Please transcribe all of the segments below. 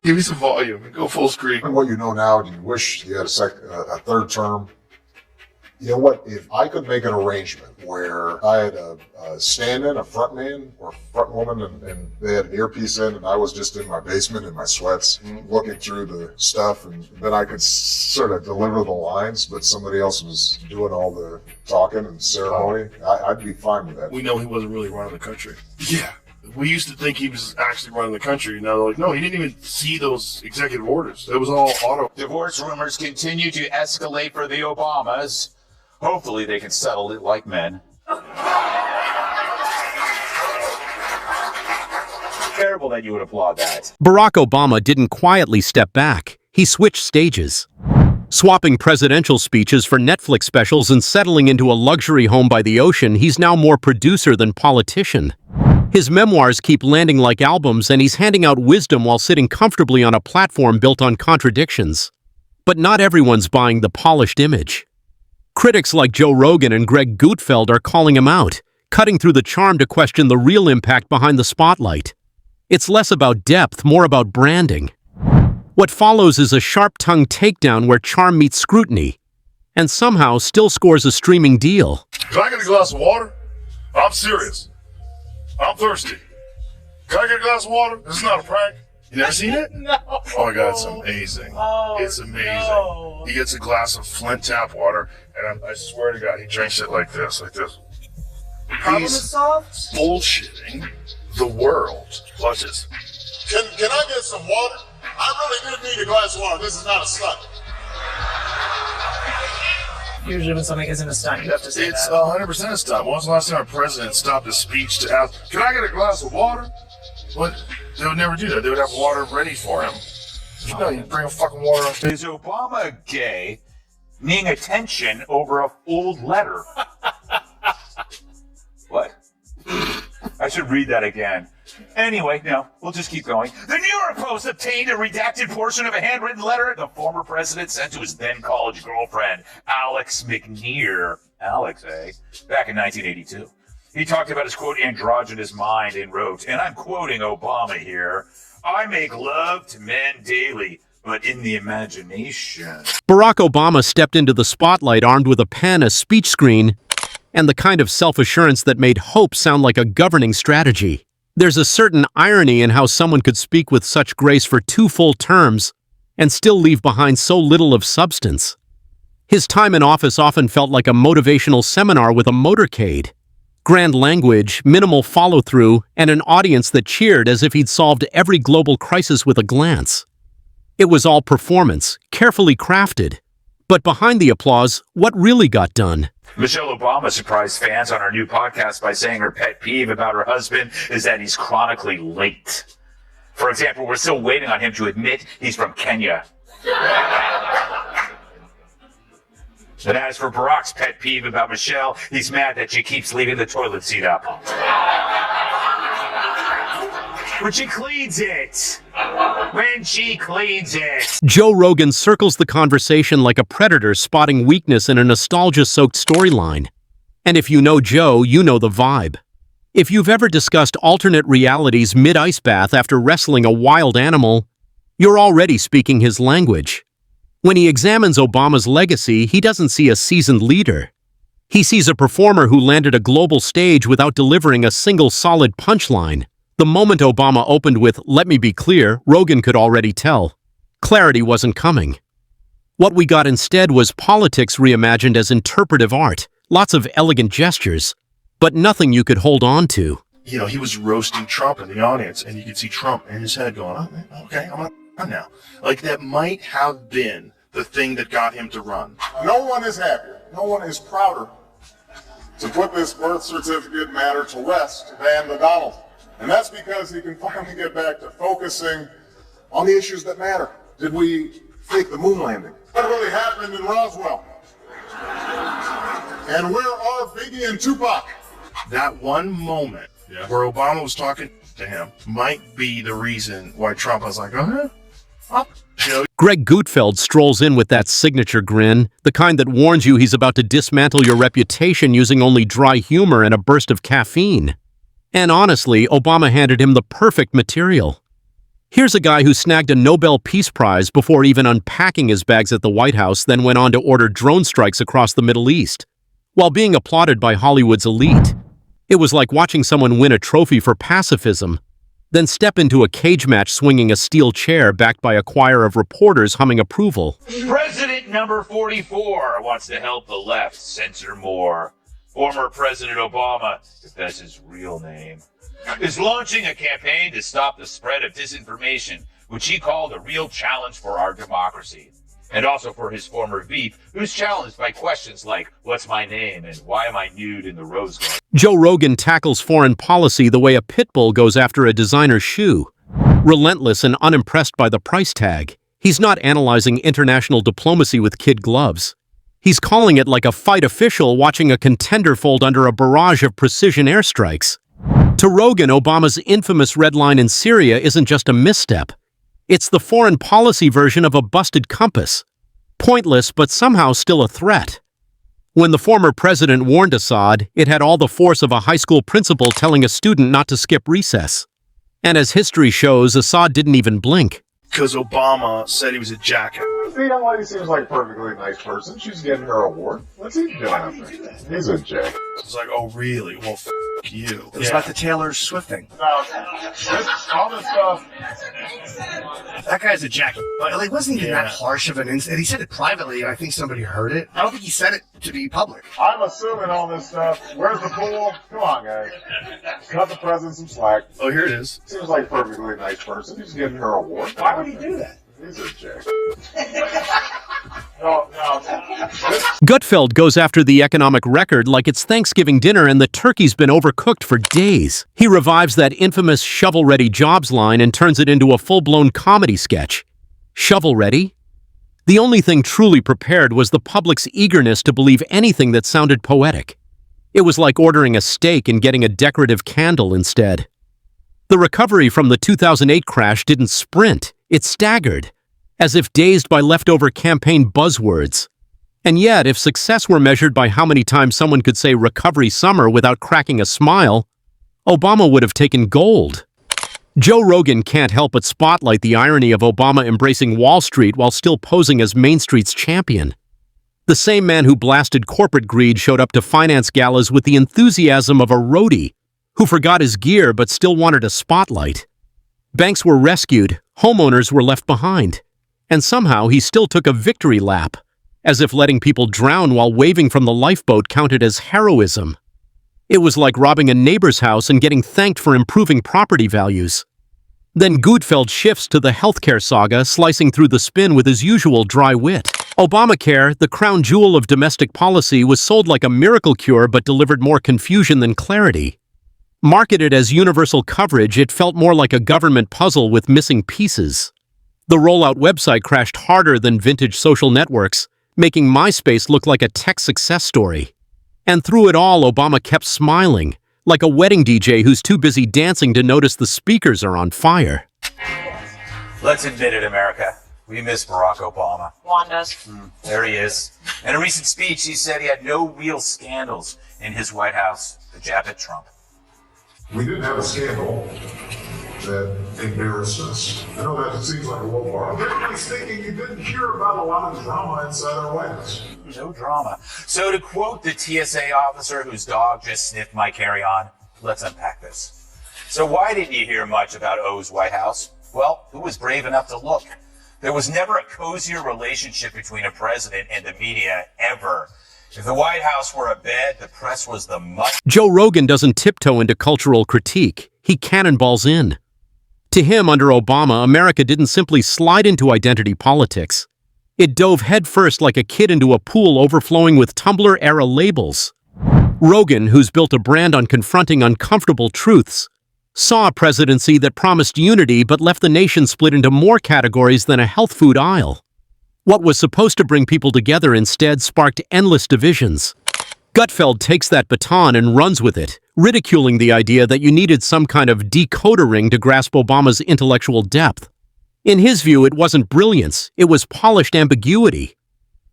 Give me some volume and go full screen. And what you know now, do you wish you had a third term? You know what? If I could make an arrangement where I had a stand-in, a front man or front woman, and they had an earpiece in, and I was just in my basement in my sweats, looking through the stuff, and then I could sort of deliver the lines, but somebody else was doing all the talking and ceremony, I'd be fine with that. We know he wasn't really running the country. Yeah. We used to think he was actually running the country. Now they're like, no, he didn't even see those executive orders. It was all auto. Divorce rumors continue to escalate for the Obamas. Hopefully they can settle it like men. Terrible that you would applaud that. Barack Obama didn't quietly step back. He switched stages. Swapping presidential speeches for Netflix specials and settling into a luxury home by the ocean, he's now more producer than politician. His memoirs keep landing like albums, and he's handing out wisdom while sitting comfortably on a platform built on contradictions. But not everyone's buying the polished image. Critics like Joe Rogan and Gutfeld are calling him out, cutting through the charm to question the real impact behind the spotlight. It's less about depth, more about branding. What follows is a sharp-tongued takedown where charm meets scrutiny, and somehow still scores a streaming deal. Can I get a glass of water? I'm serious. I'm thirsty. Can I get a glass of water? This is not a prank. You never seen it? No. Oh my God, it's amazing. Oh, it's amazing. No. He gets a glass of Flint tap water, and I swear to God, he drinks it like this, like this. Problem He's solved? bullshitting the world. Watch this. Can I get some water? I really did need a glass of water. This is not a stunt. Usually when something isn't a stunt, you have to say It's that. 100% a stunt. When was the last time a president stopped a speech to ask, can I get a glass of water? What? They would never do that. They would have water ready for him. No, you bring a fucking water on stage. Is Obama gay? Needing attention over an old letter. What? I should read that again. Anyway, no, we'll just keep going. The New York Post obtained a redacted portion of a handwritten letter the former president sent to his then college girlfriend, Alex McNear. Alex, eh? Back in 1982. He talked about his, quote, androgynous mind and wrote, and I'm quoting Obama here, I make love to men daily, but in the imagination. Barack Obama stepped into the spotlight armed with a pen, a speech screen, and the kind of self-assurance that made hope sound like a governing strategy. There's a certain irony in how someone could speak with such grace for 2 full terms and still leave behind so little of substance. His time in office often felt like a motivational seminar with a motorcade. Grand language, minimal follow-through, and an audience that cheered as if he'd solved every global crisis with a glance. It was all performance, carefully crafted. But behind the applause, what really got done? Michelle Obama surprised fans on her new podcast by saying her pet peeve about her husband is that he's chronically late. For example, we're still waiting on him to admit he's from Kenya. And as for Barack's pet peeve about Michelle, he's mad that she keeps leaving the toilet seat up. When she cleans it. When she cleans it. Joe Rogan circles the conversation like a predator spotting weakness in a nostalgia-soaked storyline. And if you know Joe, you know the vibe. If you've ever discussed alternate realities mid-ice bath after wrestling a wild animal, you're already speaking his language. When he examines Obama's legacy, he doesn't see a seasoned leader. He sees a performer who landed a global stage without delivering a single solid punchline. The moment Obama opened with, "Let me be clear," Rogan could already tell. Clarity wasn't coming. What we got instead was politics reimagined as interpretive art, lots of elegant gestures, but nothing you could hold on to. You know, he was roasting Trump in the audience, and you could see Trump in his head going, oh, okay, I'm on now. Like, that might have been the thing that got him to run. No one is happier, no one is prouder to put this birth certificate matter to rest than the Donald. And that's because he can finally get back to focusing on the issues that matter. Did we fake the moon landing? What really happened in Roswell? And where are Biggie and Tupac? That one moment where Obama was talking to him might be the reason why Trump was like, Greg Gutfeld strolls in with that signature grin, the kind that warns you he's about to dismantle your reputation using only dry humor and a burst of caffeine. And honestly, Obama handed him the perfect material. Here's a guy who snagged a Nobel Peace Prize before even unpacking his bags at the White House, then went on to order drone strikes across the Middle East, while being applauded by Hollywood's elite. It was like watching someone win a trophy for pacifism, then step into a cage match swinging a steel chair backed by a choir of reporters humming approval. President number 44 wants to help the left censor more. Former President Obama, if that's his real name, is launching a campaign to stop the spread of disinformation, which he called a real challenge for our democracy. And also for his former beef, who's challenged by questions like, what's my name and why am I nude in the Rose Garden? Joe Rogan tackles foreign policy the way a pit bull goes after a designer shoe. Relentless and unimpressed by the price tag, he's not analyzing international diplomacy with kid gloves. He's calling it like a fight official watching a contender fold under a barrage of precision airstrikes. To Rogan, Obama's infamous red line in Syria isn't just a misstep. It's the foreign policy version of a busted compass. Pointless, but somehow still a threat. When the former president warned Assad, it had all the force of a high school principal telling a student not to skip recess. And as history shows, Assad didn't even blink. Because Obama said he was a jackass. The young lady seems like a perfectly nice person. She's getting her award. What's he doing up there? He's a jack. It's like, oh, really? Well, you. It's about the Taylor Swift thing. No, all this stuff. That guy's a jack. But it wasn't even that harsh of an incident. He said it privately, and I think somebody heard it. I don't think he said it to be public. I'm assuming all this stuff. Where's the pool? Come on, guys. Cut the president some slack. Oh, here it is. Seems like a perfectly nice person. He's getting her award. Why would he do that? He's a jack. No. Gutfeld goes after the economic record like it's Thanksgiving dinner and the turkey's been overcooked for days. He revives that infamous shovel-ready jobs line and turns it into a full-blown comedy sketch. Shovel-ready? The only thing truly prepared was the public's eagerness to believe anything that sounded poetic. It was like ordering a steak and getting a decorative candle instead. The recovery from the 2008 crash didn't sprint, it staggered, as if dazed by leftover campaign buzzwords. And yet, if success were measured by how many times someone could say recovery summer without cracking a smile, Obama would have taken gold. Joe Rogan can't help but spotlight the irony of Obama embracing Wall Street while still posing as Main Street's champion. The same man who blasted corporate greed showed up to finance galas with the enthusiasm of a roadie who forgot his gear but still wanted a spotlight. Banks were rescued, homeowners were left behind, and somehow he still took a victory lap, as if letting people drown while waving from the lifeboat counted as heroism. It was like robbing a neighbor's house and getting thanked for improving property values. Then Gutfeld shifts to the healthcare saga, slicing through the spin with his usual dry wit. Obamacare, the crown jewel of domestic policy, was sold like a miracle cure but delivered more confusion than clarity. Marketed as universal coverage, it felt more like a government puzzle with missing pieces. The rollout website crashed harder than vintage social networks, making MySpace look like a tech success story. And through it all, Obama kept smiling, like a wedding DJ who's too busy dancing to notice the speakers are on fire. Let's admit it, America. We miss Barack Obama. Juan does. There he is. In a recent speech, he said he had no real scandals in his White House to jab at Trump. We didn't have a scandal that embarrassed us. I know that seems like a low bar. Everybody's thinking you didn't hear about a lot of drama inside our White House. No drama. So to quote the TSA officer whose dog just sniffed my carry-on, let's unpack this. So why didn't you hear much about O's White House? Well, who was brave enough to look? There was never a cozier relationship between a president and the media, ever. If the White House were a bed, the press was the mud. Joe Rogan doesn't tiptoe into cultural critique, he cannonballs in. To him, under Obama, America didn't simply slide into identity politics. It dove headfirst like a kid into a pool overflowing with Tumblr-era labels. Rogan, who's built a brand on confronting uncomfortable truths, saw a presidency that promised unity but left the nation split into more categories than a health food aisle. What was supposed to bring people together instead sparked endless divisions. Gutfeld takes that baton and runs with it, ridiculing the idea that you needed some kind of decoder ring to grasp Obama's intellectual depth. In his view, it wasn't brilliance, it was polished ambiguity.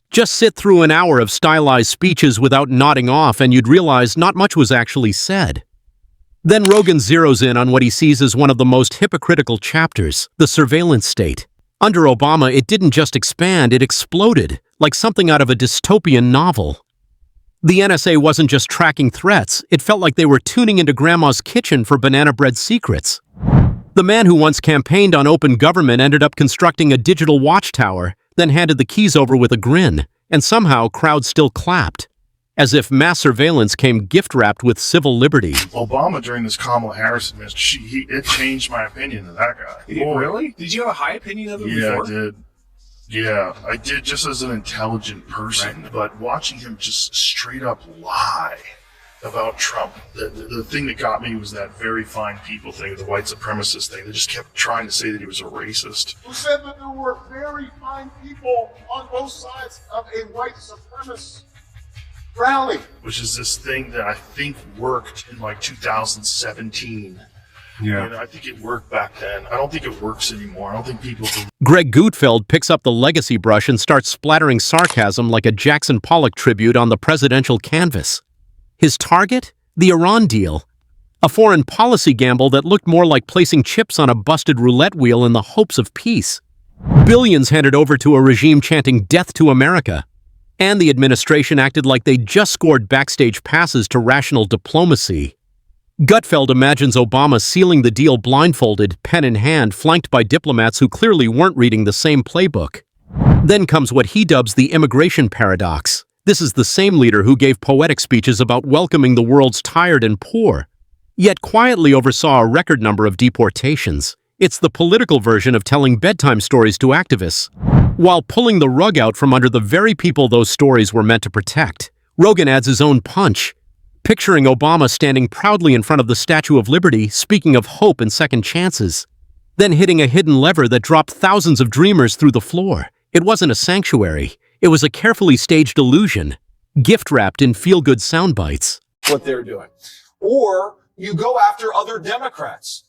Just sit through an hour of stylized speeches without nodding off and you'd realize not much was actually said. Then Rogan zeroes in on what he sees as one of the most hypocritical chapters, the surveillance state. Under Obama, it didn't just expand, it exploded, like something out of a dystopian novel. The NSA wasn't just tracking threats, it felt like they were tuning into Grandma's kitchen for banana bread secrets. The man who once campaigned on open government ended up constructing a digital watchtower, then handed the keys over with a grin, and somehow crowds still clapped, as if mass surveillance came gift-wrapped with civil liberty. Obama during this Kamala Harris administration, it changed my opinion of that guy. Really? Did you have a high opinion of him Yeah, before? I did. Yeah, I did, just as an intelligent person. Right. But watching him just straight up lie about Trump, the thing that got me was that very fine people thing, the white supremacist thing. They just kept trying to say that he was a racist. Who said that there were very fine people on both sides of a white supremacist rally? Which is this thing that I think worked in like 2017. Yeah. And I think it worked back then. I don't think it works anymore. I don't think people believe. Greg Gutfeld picks up the legacy brush and starts splattering sarcasm like a Jackson Pollock tribute on the presidential canvas. His target? The Iran deal. A foreign policy gamble that looked more like placing chips on a busted roulette wheel in the hopes of peace. Billions handed over to a regime chanting death to America. And the administration acted like they'd just scored backstage passes to rational diplomacy. Gutfeld imagines Obama sealing the deal blindfolded, pen in hand, flanked by diplomats who clearly weren't reading the same playbook. Then comes what he dubs the immigration paradox. This is the same leader who gave poetic speeches about welcoming the world's tired and poor, yet quietly oversaw a record number of deportations. It's the political version of telling bedtime stories to activists, while pulling the rug out from under the very people those stories were meant to protect. Rogan adds his own punch, picturing Obama standing proudly in front of the Statue of Liberty, speaking of hope and second chances, then hitting a hidden lever that dropped thousands of dreamers through the floor. It wasn't a sanctuary. It was a carefully staged illusion, gift-wrapped in feel-good sound bites. What they're doing. Or you go after other Democrats.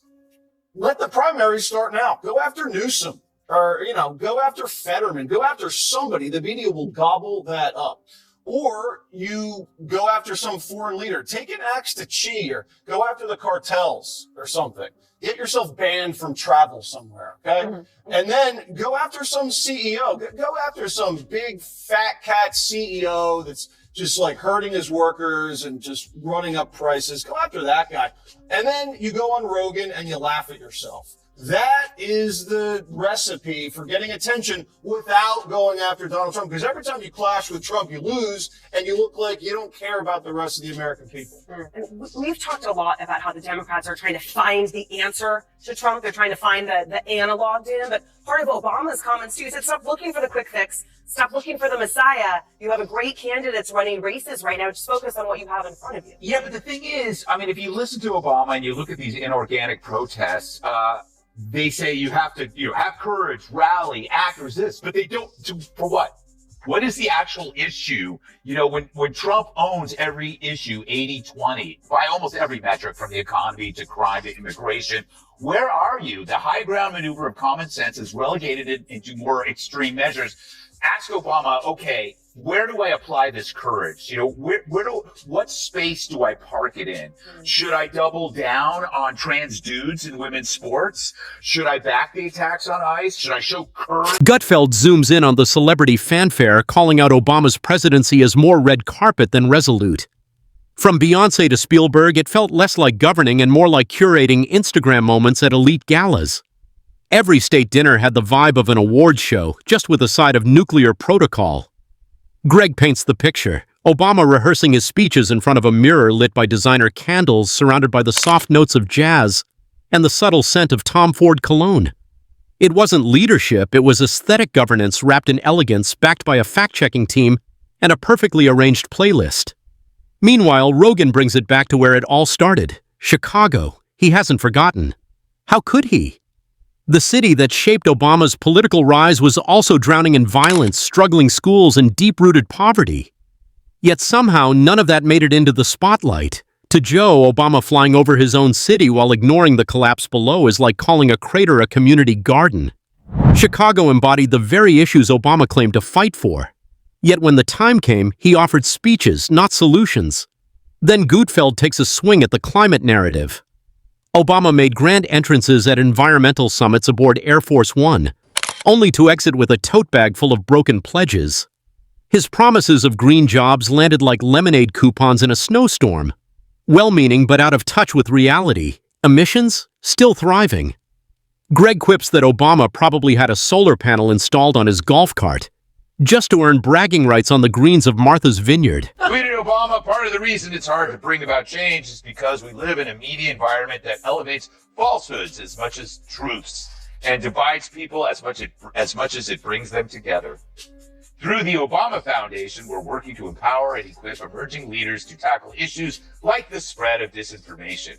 Let the primaries start now. Go after Newsom. Or, go after Fetterman. Go after somebody. The media will gobble that up. Or you go after some foreign leader. Take an axe to Chi, or go after the cartels or something. Get yourself banned from travel somewhere, okay? Mm-hmm. And then go after some CEO. Go after some big fat cat CEO that's just like hurting his workers and just running up prices. Go after that guy. And then you go on Rogan and you laugh at yourself. That is the recipe for getting attention without going after Donald Trump. Because every time you clash with Trump, you lose, and you look like you don't care about the rest of the American people. And we've talked a lot about how the Democrats are trying to find the answer to Trump. They're trying to find the analog to him. But part of Obama's comments, too, said stop looking for the quick fix. Stop looking for the Messiah. You have a great candidates running races right now. Just focus on what you have in front of you. Yeah, but the thing is, if you listen to Obama and you look at these inorganic protests, they say you have to, have courage, rally, act, resist, but they don't. For what? What is the actual issue? When Trump owns every issue 80-20 by almost every metric, from the economy to crime to immigration, where are you? The high ground maneuver of common sense is relegated into more extreme measures. Ask Obama, okay, where do I apply this courage? What space do I park it in? Should I double down on trans dudes in women's sports? Should I back the attacks on ICE? Should I show courage? Gutfeld zooms in on the celebrity fanfare, calling out Obama's presidency as more red carpet than resolute. From Beyonce to Spielberg, it felt less like governing and more like curating Instagram moments at elite galas. Every state dinner had the vibe of an award show, just with a side of nuclear protocol. Greg paints the picture, Obama rehearsing his speeches in front of a mirror lit by designer candles surrounded by the soft notes of jazz and the subtle scent of Tom Ford cologne. It wasn't leadership, it was aesthetic governance wrapped in elegance, backed by a fact-checking team and a perfectly arranged playlist. Meanwhile, Rogan brings it back to where it all started, Chicago. He hasn't forgotten. How could he? The city that shaped Obama's political rise was also drowning in violence, struggling schools, and deep-rooted poverty. Yet somehow, none of that made it into the spotlight. To Joe, Obama flying over his own city while ignoring the collapse below is like calling a crater a community garden. Chicago embodied the very issues Obama claimed to fight for. Yet when the time came, he offered speeches, not solutions. Then Gutfeld takes a swing at the climate narrative. Obama made grand entrances at environmental summits aboard Air Force One, only to exit with a tote bag full of broken pledges. His promises of green jobs landed like lemonade coupons in a snowstorm. Well-meaning but out of touch with reality. Emissions? Still thriving. Greg quips that Obama probably had a solar panel installed on his golf cart, just to earn bragging rights on the greens of Martha's Vineyard. Tweeted Obama, part of the reason it's hard to bring about change is because we live in a media environment that elevates falsehoods as much as truths and divides people as much as it brings them together. Through the Obama Foundation, we're working to empower and equip emerging leaders to tackle issues like the spread of disinformation.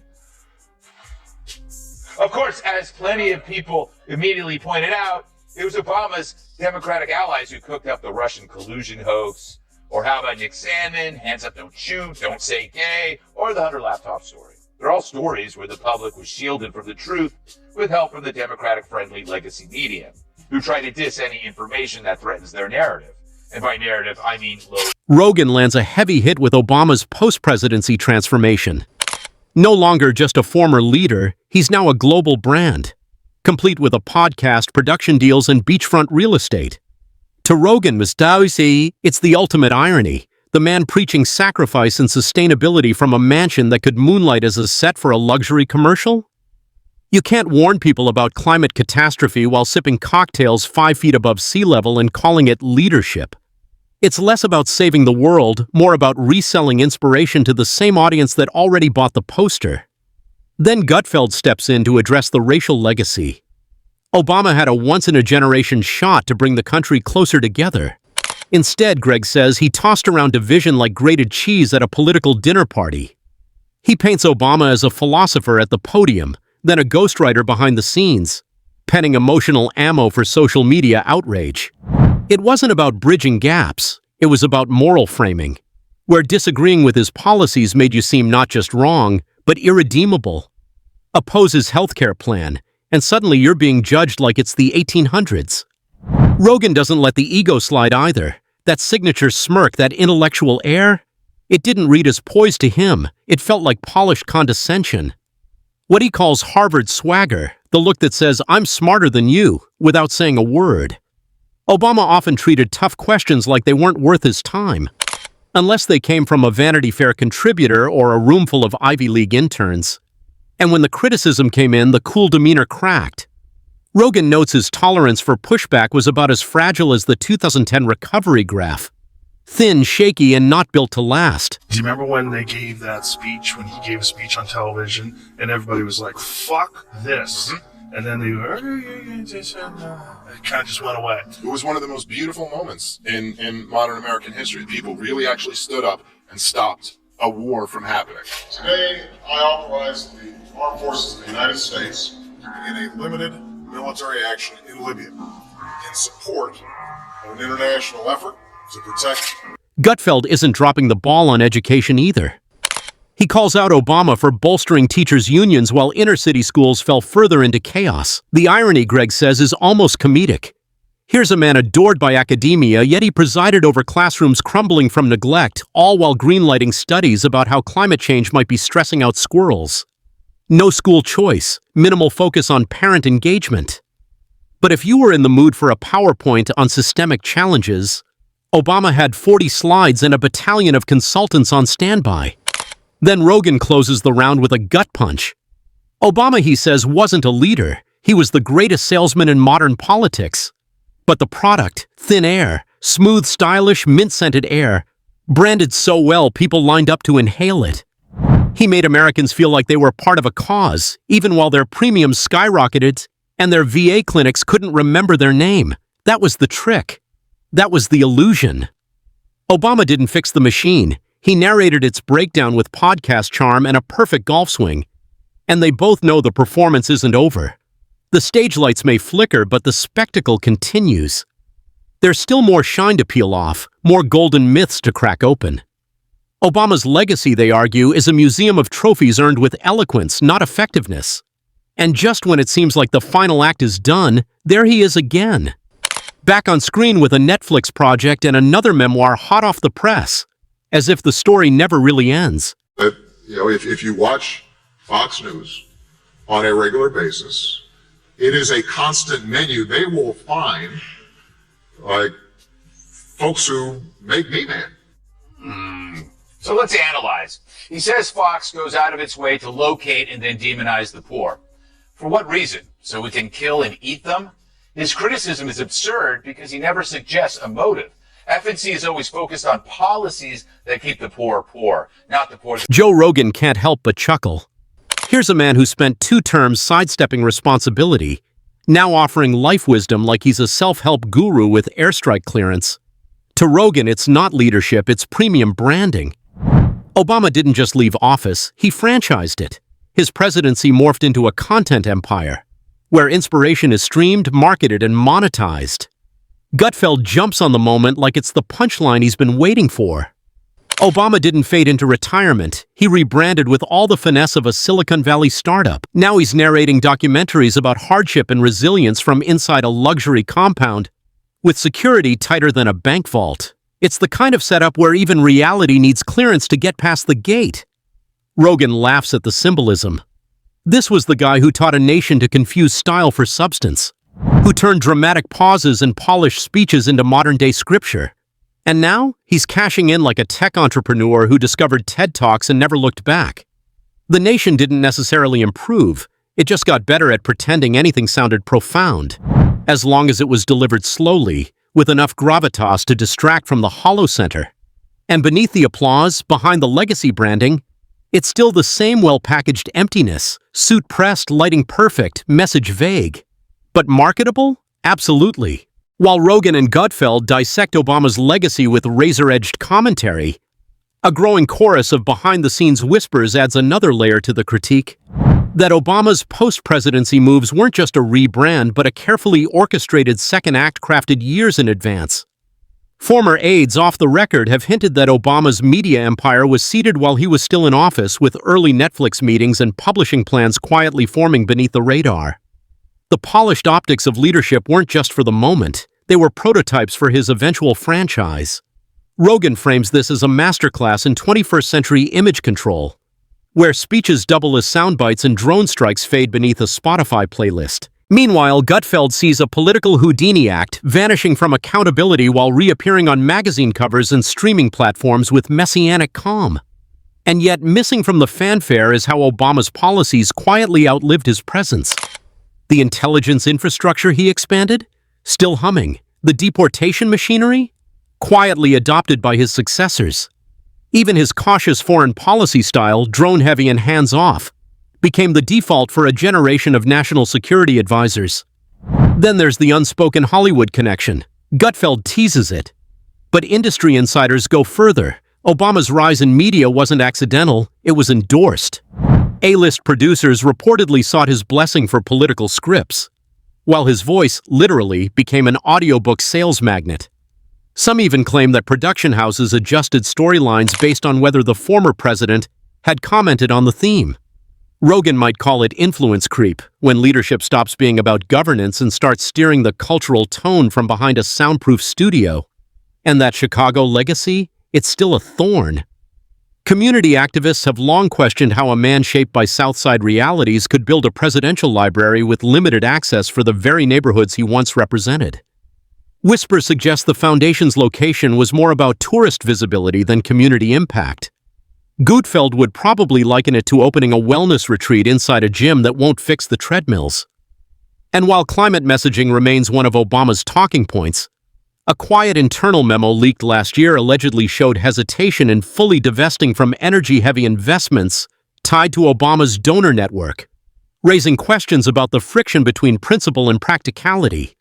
Of course, as plenty of people immediately pointed out, it was Obama's Democratic allies who cooked up the Russian collusion hoax, or how about Nick Sandmann, hands up, don't shoot, don't say gay, or the Hunter laptop story. They're all stories where the public was shielded from the truth with help from the Democratic-friendly legacy media, who try to diss any information that threatens their narrative. And by narrative, I mean low. Rogan lands a heavy hit with Obama's post-presidency transformation. No longer just a former leader, he's now a global brand, complete with a podcast, production deals, and beachfront real estate. To Rogan, Mr. it's the ultimate irony, the man preaching sacrifice and sustainability from a mansion that could moonlight as a set for a luxury commercial? You can't warn people about climate catastrophe while sipping cocktails 5 feet above sea level and calling it leadership. It's less about saving the world, more about reselling inspiration to the same audience that already bought the poster. Then Gutfeld steps in to address the racial legacy. Obama had a once-in-a-generation shot to bring the country closer together. Instead, Greg says, he tossed around division like grated cheese at a political dinner party. He paints Obama as a philosopher at the podium, then a ghostwriter behind the scenes, penning emotional ammo for social media outrage. It wasn't about bridging gaps, it was about moral framing, where disagreeing with his policies made you seem not just wrong, but irredeemable. Oppose his healthcare plan, and suddenly you're being judged like it's the 1800s. Rogan doesn't let the ego slide either. That signature smirk, that intellectual air, it didn't read as poise to him, it felt like polished condescension. What he calls Harvard swagger, the look that says, I'm smarter than you, without saying a word. Obama often treated tough questions like they weren't worth his time, unless they came from a Vanity Fair contributor or a room full of Ivy League interns. And when the criticism came in, the cool demeanor cracked. Rogan notes his tolerance for pushback was about as fragile as the 2010 recovery graph. Thin, shaky, and not built to last. Do you remember when they gave that speech, when he gave a speech on television, and everybody was like, fuck this? And then they were, it kind of just went away. It was one of the most beautiful moments in modern American history. People really actually stood up and stopped a war from happening. Today, I authorize the Armed Forces of the United States to begin a limited military action in Libya in support of an international effort to protect. Gutfeld isn't dropping the ball on education either. He calls out Obama for bolstering teachers' unions while inner-city schools fell further into chaos. The irony, Greg says, is almost comedic. Here's a man adored by academia, yet he presided over classrooms crumbling from neglect, all while greenlighting studies about how climate change might be stressing out squirrels. No school choice, minimal focus on parent engagement. But if you were in the mood for a PowerPoint on systemic challenges, Obama had 40 slides and a battalion of consultants on standby. Then Rogan closes the round with a gut punch. Obama, he says, wasn't a leader. He was the greatest salesman in modern politics. But the product, thin air, smooth, stylish, mint-scented air, branded so well people lined up to inhale it. He made Americans feel like they were part of a cause, even while their premiums skyrocketed and their VA clinics couldn't remember their name. That was the trick. That was the illusion. Obama didn't fix the machine. He narrated its breakdown with podcast charm and a perfect golf swing. And they both know the performance isn't over. The stage lights may flicker, but the spectacle continues. There's still more shine to peel off, more golden myths to crack open. Obama's legacy, they argue, is a museum of trophies earned with eloquence, not effectiveness. And just when it seems like the final act is done, there he is again. Back on screen with a Netflix project and another memoir hot off the press. As if the story never really ends. But, if you watch Fox News, on a regular basis. It is a constant menu. They will find, like, folks who make me mad. So let's analyze. He says Fox goes out of its way to locate and then demonize the poor. For what reason? So we can kill and eat them? His criticism is absurd because he never suggests a motive. FNC is always focused on policies that keep the poor poor, not the poor. Joe Rogan can't help but chuckle. Here's a man who spent 2 terms sidestepping responsibility, now offering life wisdom like he's a self-help guru with airstrike clearance. To Rogan, it's not leadership, it's premium branding. Obama didn't just leave office, he franchised it. His presidency morphed into a content empire, where inspiration is streamed, marketed, and monetized. Gutfeld jumps on the moment like it's the punchline he's been waiting for. Obama didn't fade into retirement. He rebranded with all the finesse of a Silicon Valley startup. Now he's narrating documentaries about hardship and resilience from inside a luxury compound, with security tighter than a bank vault. It's the kind of setup where even reality needs clearance to get past the gate. Rogan laughs at the symbolism. This was the guy who taught a nation to confuse style for substance, who turned dramatic pauses and polished speeches into modern-day scripture. And now, he's cashing in like a tech entrepreneur who discovered TED Talks and never looked back. The nation didn't necessarily improve, it just got better at pretending anything sounded profound, as long as it was delivered slowly, with enough gravitas to distract from the hollow center. And beneath the applause, behind the legacy branding, it's still the same well-packaged emptiness, suit pressed, lighting perfect, message vague. But marketable? Absolutely. While Rogan and Gutfeld dissect Obama's legacy with razor-edged commentary, a growing chorus of behind-the-scenes whispers adds another layer to the critique. That Obama's post-presidency moves weren't just a rebrand, but a carefully orchestrated second act crafted years in advance. Former aides off the record have hinted that Obama's media empire was seeded while he was still in office, with early Netflix meetings and publishing plans quietly forming beneath the radar. The polished optics of leadership weren't just for the moment, they were prototypes for his eventual franchise. Rogan frames this as a masterclass in 21st century image control, where speeches double as sound bites and drone strikes fade beneath a Spotify playlist. Meanwhile, Gutfeld sees a political Houdini act, vanishing from accountability while reappearing on magazine covers and streaming platforms with messianic calm. And yet, missing from the fanfare is how Obama's policies quietly outlived his presence. The intelligence infrastructure he expanded? Still humming. The deportation machinery? Quietly adopted by his successors. Even his cautious foreign policy style, drone-heavy and hands-off, became the default for a generation of national security advisors. Then there's the unspoken Hollywood connection. Gutfeld teases it. But industry insiders go further. Obama's rise in media wasn't accidental, it was endorsed. A-list producers reportedly sought his blessing for political scripts, while his voice, literally, became an audiobook sales magnet. Some even claim that production houses adjusted storylines based on whether the former president had commented on the theme. Rogan might call it influence creep, when leadership stops being about governance and starts steering the cultural tone from behind a soundproof studio. And that Chicago legacy? It's still a thorn. Community activists have long questioned how a man shaped by Southside realities could build a presidential library with limited access for the very neighborhoods he once represented. Whispers suggest the foundation's location was more about tourist visibility than community impact. Gutfeld would probably liken it to opening a wellness retreat inside a gym that won't fix the treadmills. And while climate messaging remains one of Obama's talking points, a quiet internal memo leaked last year allegedly showed hesitation in fully divesting from energy-heavy investments tied to Obama's donor network, raising questions about the friction between principle and practicality.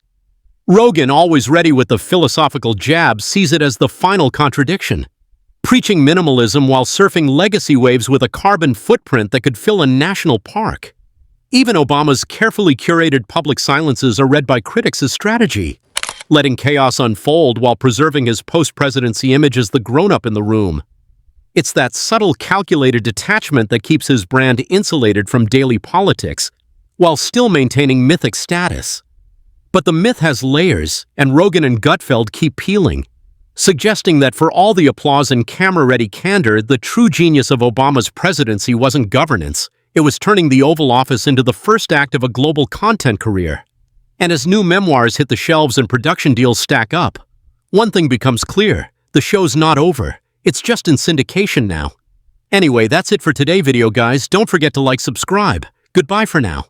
Rogan, always ready with the philosophical jab, sees it as the final contradiction, preaching minimalism while surfing legacy waves with a carbon footprint that could fill a national park. Even Obama's carefully curated public silences are read by critics as strategy, letting chaos unfold while preserving his post-presidency image as the grown-up in the room. It's that subtle, calculated detachment that keeps his brand insulated from daily politics, while still maintaining mythic status. But the myth has layers, and Rogan and Gutfeld keep peeling, suggesting that for all the applause and camera-ready candor, the true genius of Obama's presidency wasn't governance, It was turning the Oval Office into the first act of a global content career. And as new memoirs hit the shelves and production deals stack up, one thing becomes clear: the show's not over. It's just in syndication now. Anyway, that's it for today's video, guys. Don't forget to like, subscribe. Goodbye for now.